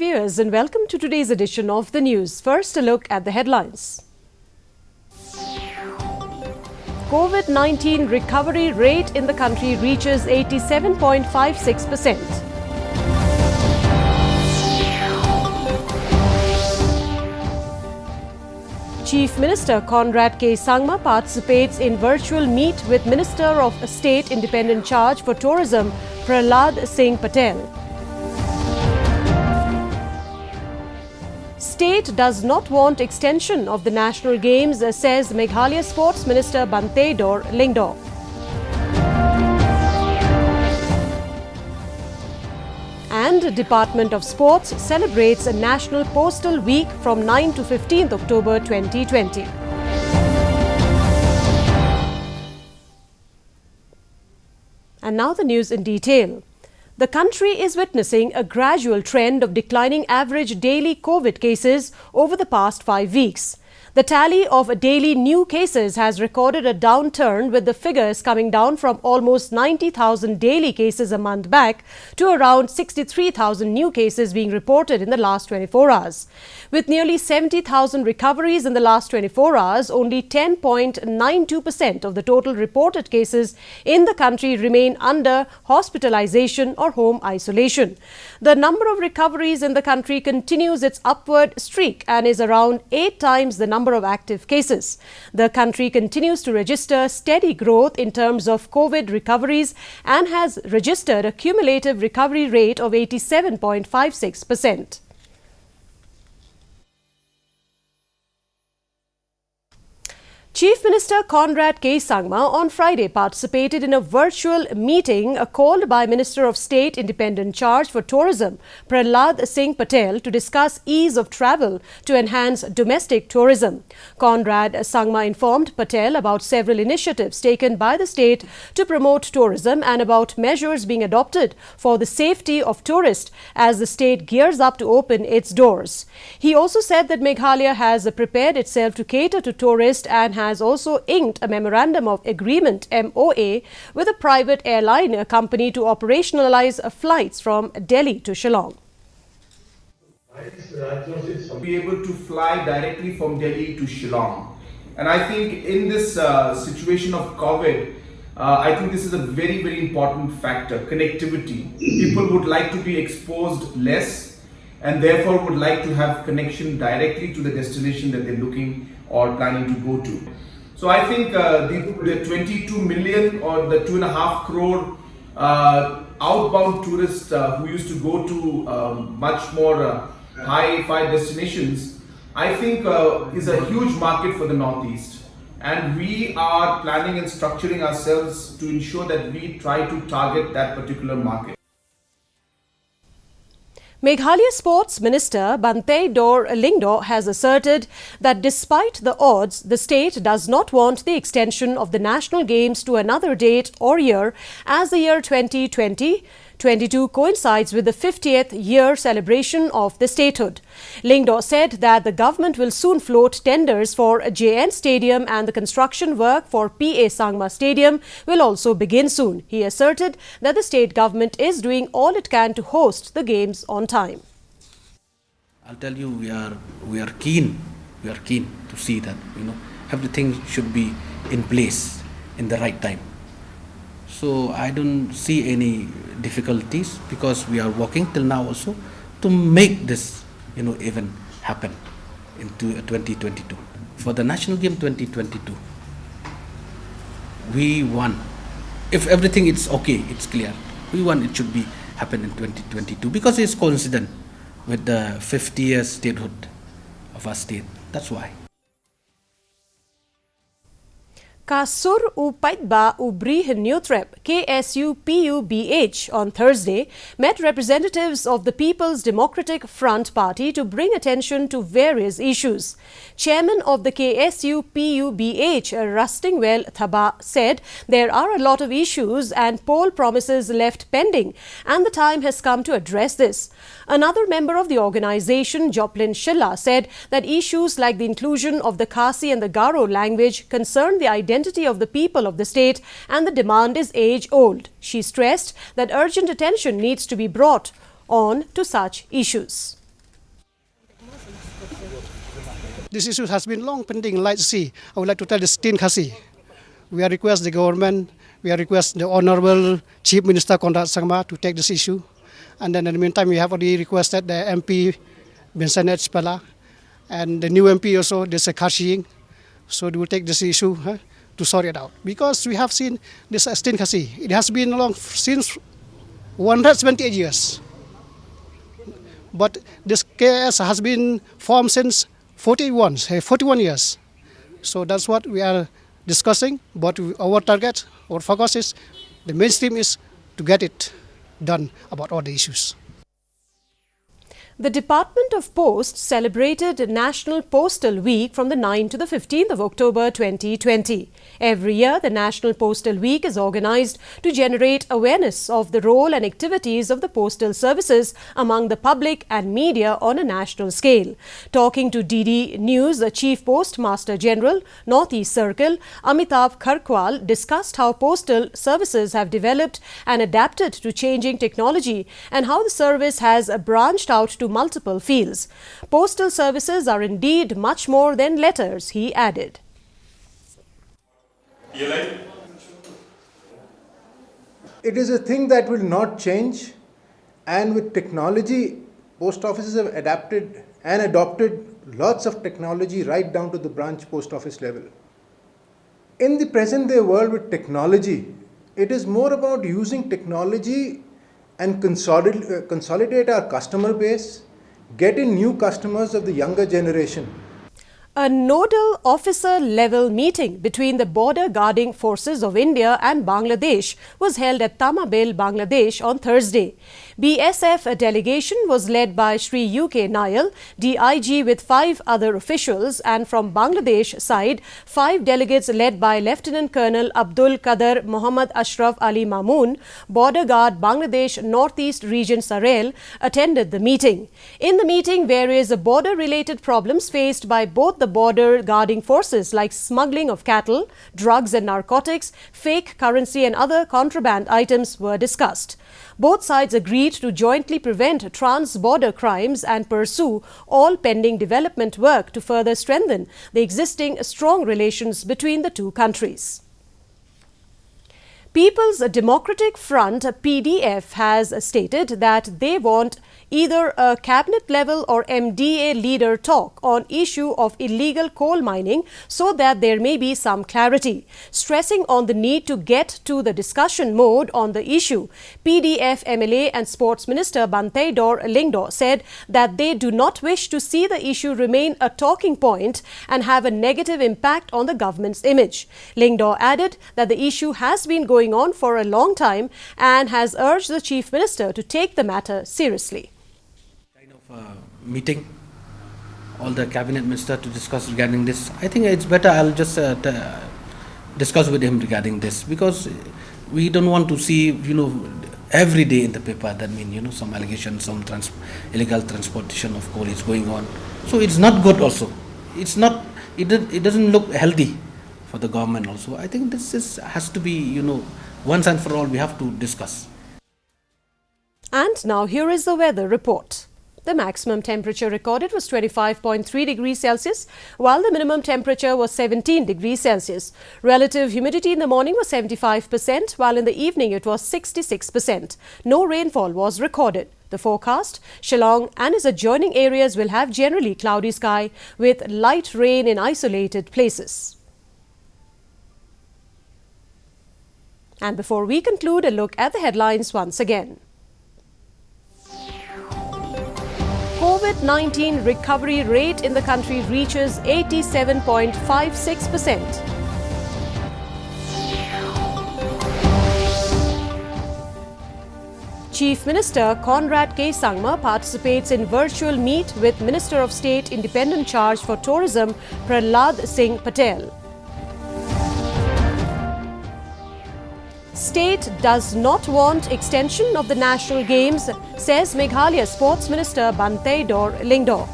viewers, and welcome to today's edition of the news. First, a look at the headlines. COVID-19 recovery rate in the country reaches 87.56%. Chief Minister Conrad K. Sangma participates in virtual meet with Minister of State Independent Charge for Tourism Prahlad Singh Patel. State does not want extension of the National Games, says Meghalaya Sports Minister Bante Dor Lingdo. And Department of Sports celebrates a National Postal Week from 9 to 15th October 2020. And now the news in detail. The country is witnessing a gradual trend of declining average daily COVID cases over the past 5 weeks. The tally of daily new cases has recorded a downturn, with the figures coming down from almost 90,000 daily cases a month back to around 63,000 new cases being reported in the last 24 hours. With nearly 70,000 recoveries in the last 24 hours, only 10.92% of the total reported cases in the country remain under hospitalization or home isolation. The number of recoveries in the country continues its upward streak and is around 8 times the number of active cases. The country continues to register steady growth in terms of COVID recoveries and has registered a cumulative recovery rate of 87.56%. Chief Minister Conrad K. Sangma on Friday participated in a virtual meeting called by Minister of State Independent Charge for Tourism Prahlad Singh Patel to discuss ease of travel to enhance domestic tourism. Conrad Sangma informed Patel about several initiatives taken by the state to promote tourism and about measures being adopted for the safety of tourists as the state gears up to open its doors. He also said that Meghalaya has prepared itself to cater to tourists and has also inked a memorandum of agreement MOA with a private airline company to operationalize flights from Delhi to Shilllong. Be able to fly directly from Delhi to Shillong, and I think in this situation of COVID, I think this is a very, very important factor. Connectivity. People would like to be exposed less and therefore would like to have connection directly to the destination that they're looking or planning to go to. So I think the 22 million or the 2.5 crore outbound tourists who used to go to much more high-fi destinations, I think is a huge market for the Northeast. And we are planning and structuring ourselves to ensure that we try to target that particular market. Meghalaya Sports Minister Bante Dor Lingdo has asserted that despite the odds, the state does not want the extension of the National Games to another date or year, as the year 2022 coincides with the 50th year celebration of the statehood. Lingdo said that the government will soon float tenders for JN Stadium and the construction work for PA Sangma Stadium will also begin soon. He asserted that the state government is doing all it can to host the games on time. I'll tell you, we are keen to see that everything should be in place in the right time. So I don't see any difficulties, because we are working till now also to make this event happen into 2022. For the National Game 2022, we want, if everything is okay, it's clear, we want it should be happen in 2022, because it's coincident with the 50th statehood of our state. That's why. Kasur Upaidba Ubrih Neutrep KSU-PU-BH on Thursday met representatives of the People's Democratic Front Party to bring attention to various issues. Chairman of the KSU-PU-BH, Rustingwell Thaba, said there are a lot of issues and poll promises left pending, and the time has come to address this. Another member of the organization, Joplin Shilllong, said that issues like the inclusion of the Khasi and the Garo language concern the identity of the people of the state, and the demand is age-old. She stressed that urgent attention needs to be brought on to such issues. This issue has been long pending. Let's see. I would like to tell the Stin Khasi. We are request the government, we are request the Honorable Chief Minister Konrad Sangma to take this issue. And then in the meantime, we have already requested the MP Vincent Spala and the new MP also, this Khashiying. So they will take this issue to sort it out. Because we have seen this Stin Khasi. It has been long since 178 years. But this KS has been formed since 41 years. So that's what we are discussing. But our target, our focus is, the mainstream is to get it done about all the issues. The Department of Post celebrated National Postal Week from the 9th to the 15th of October 2020. Every year, the National Postal Week is organized to generate awareness of the role and activities of the postal services among the public and media on a national scale. Talking to DD News, the Chief Postmaster General, Northeast Circle, Amitabh Kharkwal, discussed how postal services have developed and adapted to changing technology and how the service has branched out to multiple fields. Postal services are indeed much more than letters, he added. It is a thing that will not change, and with technology, post offices have adapted and adopted lots of technology right down to the branch post office level. In the present day world with technology, it is more about using technology and consolidate our customer base, get in new customers of the younger generation. A nodal officer level meeting between the border guarding forces of India and Bangladesh was held at Tamabil, Bangladesh on Thursday. BSF delegation was led by Shri UK Nayal, DIG, with 5 other officials, and from Bangladesh side, 5 delegates led by Lieutenant Colonel Abdul Qadar Muhammad Ashraf Ali Mamoon, Border Guard Bangladesh Northeast Region Sarel, attended the meeting. In the meeting, various border-related problems faced by both the border guarding forces like smuggling of cattle, drugs and narcotics, fake currency and other contraband items were discussed. Both sides agreed to jointly prevent trans-border crimes and pursue all pending development work to further strengthen the existing strong relations between the two countries. People's Democratic Front (PDF) has stated that they want either a cabinet-level or MDA leader talk on issue of illegal coal mining so that there may be some clarity. Stressing on the need to get to the discussion mode on the issue, PDF MLA and Sports Minister Bantay Dor Lingdo said that they do not wish to see the issue remain a talking point and have a negative impact on the government's image. Lingdo added that the issue has been going on for a long time and has urged the Chief Minister to take the matter seriously. Meeting all the cabinet minister to discuss regarding this. I think it's better I'll just discuss with him regarding this, because we don't want to see every day in the paper that some allegations, some illegal transportation of coal is going on. So it's not good also. It doesn't look healthy for the government also. I think this has to be once and for all we have to discuss. And now here is the weather report. The maximum temperature recorded was 25.3 degrees Celsius, while the minimum temperature was 17 degrees Celsius. Relative humidity in the morning was 75%, while in the evening it was 66%. No rainfall was recorded. The forecast: Shilllong and its adjoining areas will have generally cloudy sky with light rain in isolated places. And before we conclude, a look at the headlines once again. COVID-19 recovery rate in the country reaches 87.56%. Chief Minister Konrad K. Sangma participates in virtual meet with Minister of State Independent Charge for Tourism Prahlad Singh Patel. State does not want extension of the National Games, says Meghalaya Sports Minister Bantay Dor Lingdo.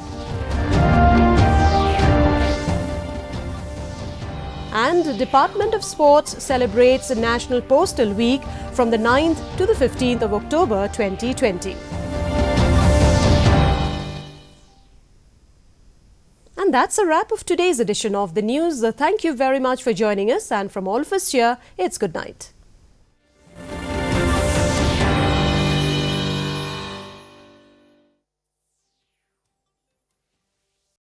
And the Department of Sports celebrates the National Postal Week from the 9th to the 15th of October 2020. And that's a wrap of today's edition of the news. Thank you very much for joining us, and from all of us here, it's good night.